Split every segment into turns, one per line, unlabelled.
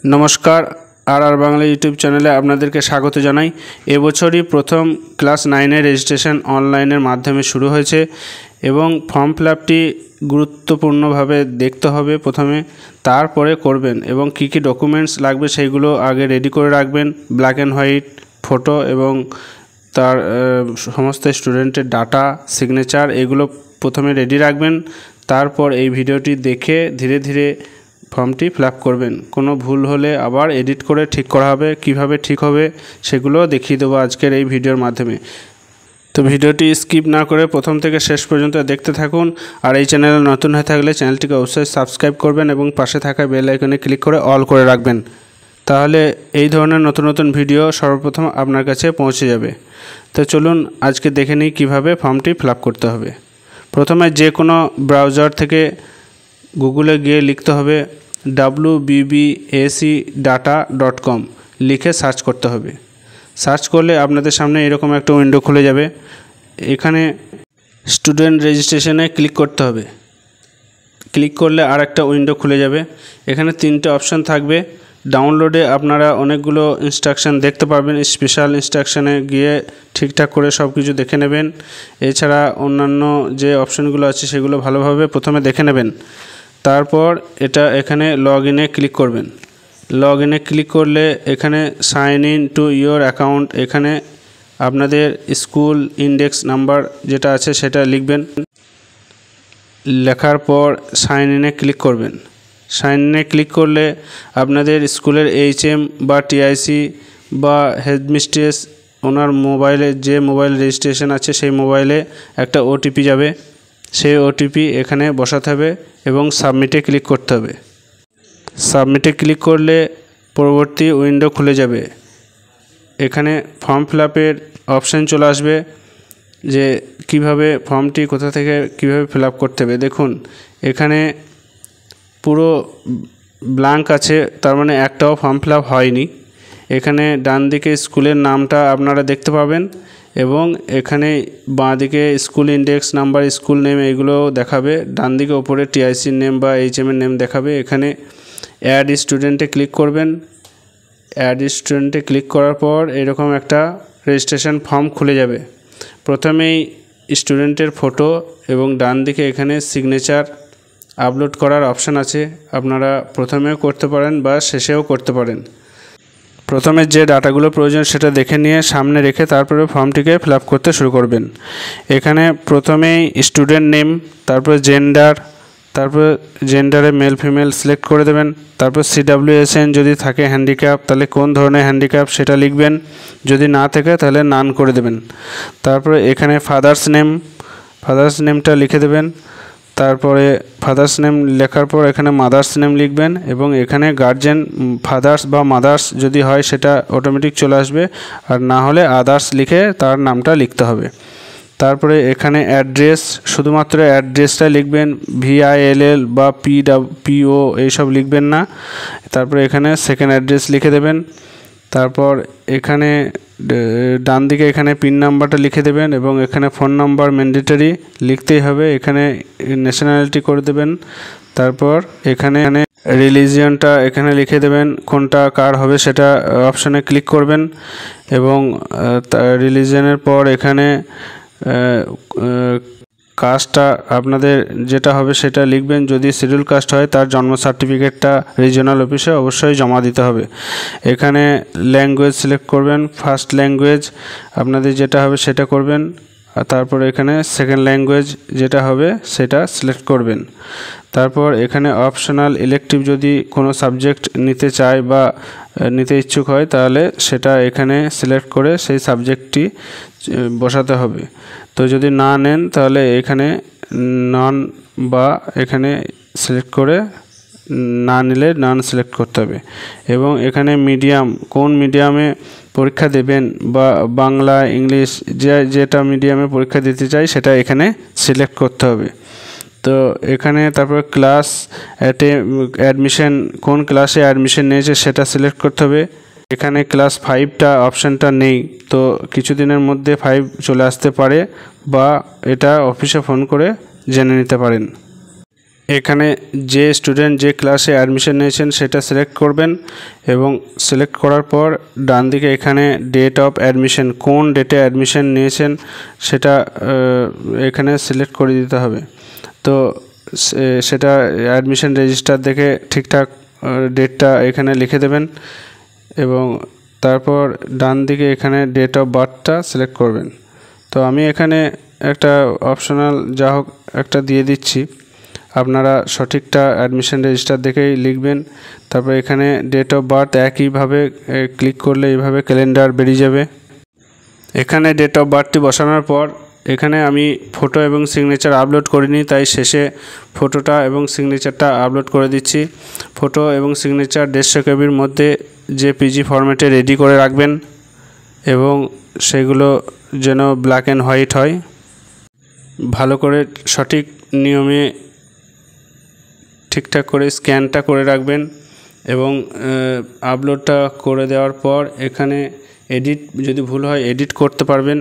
নমস্কার, আর বাংলা ইউটিউব চ্যানেলে আপনাদেরকে স্বাগত জানাই। এবছরই প্রথম ক্লাস 9-এর রেজিস্ট্রেশন অনলাইনের মাধ্যমে শুরু হয়েছে এবং ফর্ম ফিল আপটি গুরুত্বপূর্ণভাবে দেখতে হবে প্রথমে, তারপরে করবেন এবং কী কী ডকুমেন্টস লাগবে সেইগুলো আগে রেডি করে রাখবেন। ব্ল্যাক অ্যান্ড হোয়াইট ফটো এবং তার সমস্ত স্টুডেন্টের ডাটা, সিগনেচার এগুলো প্রথমে রেডি রাখবেন। তারপর এই ভিডিওটি দেখে ধীরে ধীরে ফর্মটি ফিল আপ করবেন। কোনো ভুল হলে আবার এডিট করে ঠিক করা হবে। কিভাবে ঠিক হবে সেগুলো দেখিয়ে দেবো আজকের এই ভিডিওর মাধ্যমে। তো ভিডিওটি স্কিপ না করে প্রথম থেকে শেষ পর্যন্ত দেখতে থাকুন। আর এই চ্যানেলে নতুন হয়ে থাকলে চ্যানেলটিকে অবশ্যই সাবস্ক্রাইব করবেন এবং পাশে থাকা বেল আইকনে ক্লিক করে অল করে রাখবেন। তাহলে এই ধরনের নতুন নতুন ভিডিও সর্বপ্রথম আপনার কাছে পৌঁছে যাবে। তো চলুন আজকে দেখে নিই কীভাবে ফর্মটি ফিল আপ করতে হবে। প্রথমে যে কোনো ব্রাউজার থেকে গুগলে গিয়ে লিখতে হবে wbbacdata.com লিখে সার্চ করতে হবে। সার্চ করলে আপনাদের সামনে এরকম একটা উইন্ডো খুলে যাবে। এখানে স্টুডেন্ট রেজিস্ট্রেশনে ক্লিক করতে হবে। ক্লিক করলে আর একটা উইন্ডো খুলে যাবে। এখানে তিনটে অপশান থাকবে। ডাউনলোডে আপনারা অনেকগুলো ইনস্ট্রাকশান দেখতে পারবেন। স্পেশাল ইনস্ট্রাকশানে গিয়ে ঠিকঠাক করে সব কিছু দেখে নেবেন। এছাড়া অন্যান্য যে অপশানগুলো আছে সেগুলো ভালোভাবে প্রথমে দেখে নেবেন। তারপর এখানে লগ ইনে ক্লিক করবেন। লগ ইনে ক্লিক করলে এখানে sign in to your account, এখানে আপনাদের স্কুল ইন্ডেক্স নাম্বার যেটা আছে সেটা লিখবেন। লেখার পর সাইন ইনে ক্লিক করবেন। সাইন ইনে ক্লিক করলে আপনাদের স্কুলের HM বা TIC বা হেডমিস্ট্রেস ওনার মোবাইলে যে মোবাইল রেজিস্ট্রেশন আছে সেই মোবাইলে একটা OTP যাবে। সেই OTP এখানে বসাতে হবে এবং সাবমিটে ক্লিক করতে হবে। সাবমিটে ক্লিক করলে পরবর্তী উইন্ডো খুলে যাবে। এখানে ফর্ম ফিল আপের অপশান চলে আসবে যে কিভাবে ফর্মটি কোথা থেকে কিভাবে ফিল আপ করতে হবে। দেখুন এখানে পুরো ব্ল্যাঙ্ক আছে, তার মানে একটাও ফর্ম ফিল আপ হয়নি। এখানে ডান দিকে স্কুলের নামটা আপনারা দেখতে পাবেন এবং এখানে বাঁ দিকে school index number, school name এগুলো দেখাবে। ডান দিকে ওপরে TIC নেম বা HM এর নেম দেখাবে। এখানে অ্যাড স্টুডেন্টে ক্লিক করবেন। অ্যাড স্টুডেন্টে ক্লিক করার পর এরকম একটা রেজিস্ট্রেশন ফর্ম খুলে যাবে। প্রথমেই স্টুডেন্টের ফটো এবং ডান দিকে এখানে সিগনেচার আপলোড করার অপশান আছে। আপনারা প্রথমেও করতে পারেন বা শেষেও করতে পারেন। প্রথমে যে ডাটাগুলো প্রয়োজন সেটা দেখে নিয়ে সামনে রেখে তারপরে ফর্মটিকে ফিল আপ করতে শুরু করবেন। এখানে প্রথমেই স্টুডেন্ট নেম, তারপরে জেন্ডার, তারপরে জেন্ডারে মেল ফিমেল সিলেক্ট করে দেবেন। তারপর CWSN যদি থাকে হ্যান্ডিক্যাপ তাহলে কোন ধরনের হ্যান্ডিক্যাপ সেটা লিখবেন, যদি না থাকে তাহলে নান করে দেবেন। তারপরে এখানে ফাদার্স নেমটা লিখে দেবেন। তারপরে ফাদার্স নেম লেখার পর এখানে মাদার্স নেম লিখবেন এবং এখানে গার্জেন ফাদার্স বা মাদার্স যদি হয় সেটা অটোমেটিক চলে আসবে, আর না হলে আদার্স লিখে তার নামটা লিখতে হবে। তারপরে এখানে অ্যাড্রেস, শুধুমাত্র অ্যাড্রেসটা লিখবেন, VILL বা PO এইসব লিখবেন না। তারপরে এখানে সেকেন্ড অ্যাড্রেস লিখে দেবেন। তারপর এখানে ডান দিকে এখানে পিন নাম্বারটা লিখে দেবেন এবং এখানে ফোন নাম্বার ম্যান্ডেটরি লিখতেই হবে। এখানে ন্যাশনালিটি করে দেবেন। তারপর এখানে রিলিজিয়নটা এখানে লিখে দেবেন, কোনটা কার হবে সেটা অপশানে ক্লিক করবেন এবং রিলিজিয়নের পর এখানে কাস্টটা আপনাদের যেটা হবে সেটা লিখবেন। যদি শিডিউল কাস্ট হয় তার জন্ম সার্টিফিকেটটা রিজিওনাল অফিসে অবশ্যই জমা দিতে হবে। এখানে ল্যাঙ্গুয়েজ সিলেক্ট করবেন, ফার্স্ট ল্যাঙ্গুয়েজ আপনাদের যেটা হবে সেটা করবেন। আর তারপর এখানে সেকেন্ড ল্যাঙ্গুয়েজ যেটা হবে সেটা সিলেক্ট করবেন। তারপর এখানে অপশনাল ইলেকটিভ যদি কোনো সাবজেক্ট নিতে চায় বা নিতে ইচ্ছুক হয় তাহলে সেটা এখানে সিলেক্ট করে সেই সাবজেক্টটি বসাতে হবে। তো যদি না নেন তাহলে এখানে নন বা এখানে সিলেক্ট করে না নিলে নন সিলেক্ট করতে হবে। এবং এখানে মিডিয়াম, কোন মিডিয়ামে পরীক্ষা দেবেন বা বাংলা ইংলিশ যেটা মিডিয়ামে পরীক্ষা দিতে চাই সেটা এখানে সিলেক্ট করতে হবে। তো এখানে তারপর ক্লাস অ্যাডমিশন, কোন ক্লাসে অ্যাডমিশন নিয়েছে সেটা সিলেক্ট করতে হবে। এখানে ক্লাস 5টা অপশানটা নেই, তো কিছুদিনের মধ্যে 5 চলে আসতে পারে বা এটা অফিসে ফোন করে জেনে নিতে পারেন। এখানে যে স্টুডেন্ট যে ক্লাসে অ্যাডমিশন নিয়েছেন সেটা সিলেক্ট করবেন এবং সিলেক্ট করার পর ডান দিকে এখানে ডেট অফ অ্যাডমিশন, কোন ডেটে অ্যাডমিশন নিয়েছেন সেটা এখানে সিলেক্ট করে দিতে হবে। তো সেটা অ্যাডমিশন রেজিস্টার দেখে ঠিকঠাক ডেটটা এখানে লিখে দেবেন এবং তারপর ডান দিকে এখানে ডেট অফ বার্থটা সিলেক্ট করবেন। তো আমি এখানে একটা অপশনাল যা হোক একটা দিয়ে দিচ্ছি, আপনারা সঠিকটা অ্যাডমিশন রেজিস্টার দেখেই লিখবেন। তারপর এখানে ডেট অফ বার্থ একইভাবে ক্লিক করলে এইভাবে ক্যালেন্ডার বেরিয়ে যাবে। এখানে ডেট অফ বার্থটি বসানোর পর এখানে আমি ফটো এবং সিগনেচার আপলোড করিনি, তাই শেষে ফটোটা এবং সিগনেচারটা আপলোড করে দিচ্ছি। ফটো এবং সিগনেচার 150 কেবির মধ্যে জেপিজি ফরম্যাটে রেডি করে রাখবেন এবং সেগুলো যেন ব্ল্যাক অ্যান্ড হোয়াইট হয়। ভালো করে সঠিক নিয়মে ঠিকঠাক করে স্ক্যানটা করে রাখবেন এবং আপলোডটা করে দেওয়ার পর এখানে এডিট যদি ভুল হয় এডিট করতে পারবেন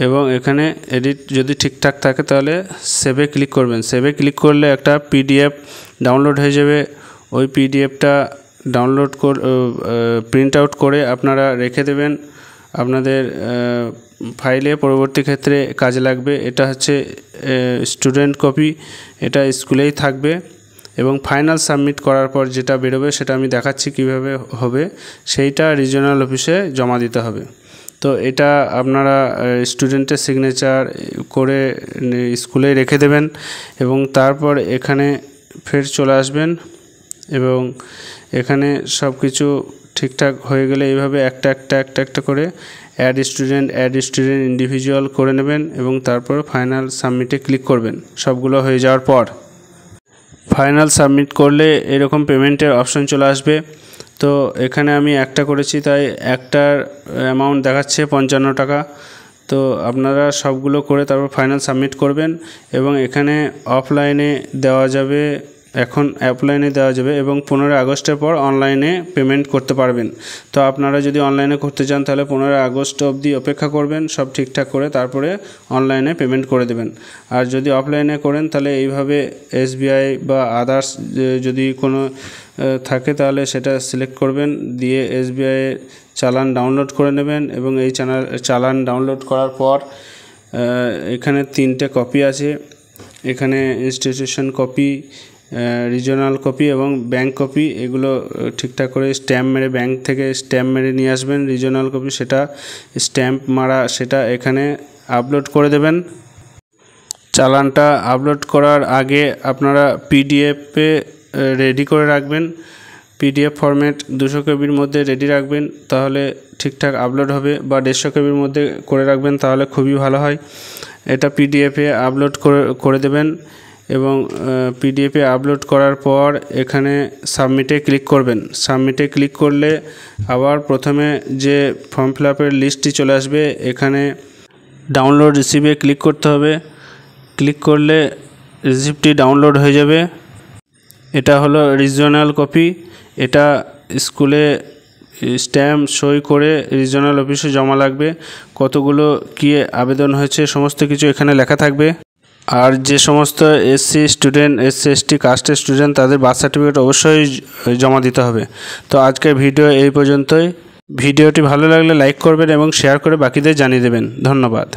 এবং এখানে এডিট যদি ঠিকঠাক থাকে তাহলে সেভে ক্লিক করবেন। সেভে ক্লিক করলে একটা পিডিএফ ডাউনলোড হয়ে যাবে। ওই পিডিএফটা ডাউনলোড প্রিন্ট আউট করে আপনারা রেখে দেবেন আপনাদের ফাইলে, পরবর্তী ক্ষেত্রে কাজে লাগবে। এটা হচ্ছে স্টুডেন্ট কপি, এটা স্কুলেই থাকবে এবং ফাইনাল সাবমিট করার পর যেটা বেরোবে সেটা আমি দেখাচ্ছি কিভাবে হবে। সেইটা রিজিওনাল অফিসে জমা দিতে হবে। তো এটা আপনারা স্টুডেন্টের সিগনেচার করে স্কুলে রেখে দেবেন এবং তারপর এখানে ফের চলে আসবেন এবং এখানে সব কিছু ঠিকঠাক হয়ে গেলে এইভাবে একটা করে অ্যাড স্টুডেন্ট ইন্ডিভিজুয়াল করে নেবেন এবং তারপর ফাইনাল সাবমিটে ক্লিক করবেন। সবগুলো হয়ে যাওয়ার পর ফাইনাল সাবমিট করলে এরকম পেমেন্টের অপশন চলে আসবে। তো এখানে আমি একটা করেছি তাই একটার অ্যামাউন্ট দেখাচ্ছে 55 টাকা। তো আপনারা সবগুলো করে তারপর ফাইনাল সাবমিট করবেন এবং এখানে অফলাইনে দেওয়া যাবে, এখন অফলাইনে দেওয়া যাবে এবং 15 আগস্টের পর অনলাইনে পেমেন্ট করতে পারবেন। তো আপনারা যদি অনলাইনে করতে চান তাহলে 15 আগস্ট অবধি অপেক্ষা করবেন, সব ঠিকঠাক করে তারপরে অনলাইনে পেমেন্ট করে দেবেন। আর যদি অফলাইনে করেন তাহলে এইভাবে এসবিআই বা আদার্স যদি কোনো থাকে তাহলে সেটা সিলেক্ট করবেন, দিয়ে এসবিআই চালান ডাউনলোড করে নেবেন এবং এই চালান ডাউনলোড করার পর এখানে 3টে কপি আছে, এখানে ইনস্টিটিউশন কপি, রিজিওনাল কপি এবং ব্যাংক কপি, এগুলো ঠিকঠাক করে স্ট্যাম্প মেরে ব্যাংক থেকে স্ট্যাম্প মেরে নিয়ে আসবেন। রিজিওনাল কপি সেটা স্ট্যাম্প মারা সেটা এখানে আপলোড করে দেবেন। চালানটা আপলোড করার আগে আপনারা পিডিএফে রেডি করে রাখবেন, পিডিএফ ফরম্যাট 200 কেবির মধ্যে রেডি রাখবেন, তাহলে ঠিকঠাক আপলোড হবে, বা 150 কেবির মধ্যে করে রাখবেন তাহলে খুবই ভালো হয়। এটা পিডিএফে আপলোড করে দেবেন এবং পিডিএফে আপলোড করার পর এখানে সাবমিটে ক্লিক করবেন। সাবমিটে ক্লিক করলে আবার প্রথমে যে ফর্ম ফিল আপের লিস্টটি চলে আসবে, এখানে ডাউনলোড রিসিভে ক্লিক করতে হবে। ক্লিক করলে রিসিপ্টটি ডাউনলোড হয়ে যাবে। এটা হলো রিজিওনাল কপি, এটা স্কুলে স্ট্যাম্প সই করে রিজিওনাল অফিসে জমা লাগবে। কতগুলো কী আবেদন হয়েছে সমস্ত কিছু এখানে লেখা থাকবে। আর যে সমস্ত এসসি এসটি কাস্টের স্টুডেন্ট তাদের বার্থ সার্টিফিকেট অবশ্যই জমা দিতে হবে। তো আজকের ভিডিও এই পর্যন্তই। ভিডিওটি ভালো লাগলে লাইক করবেন এবং শেয়ার করে বাকিদের জানিয়ে দেবেন। ধন্যবাদ।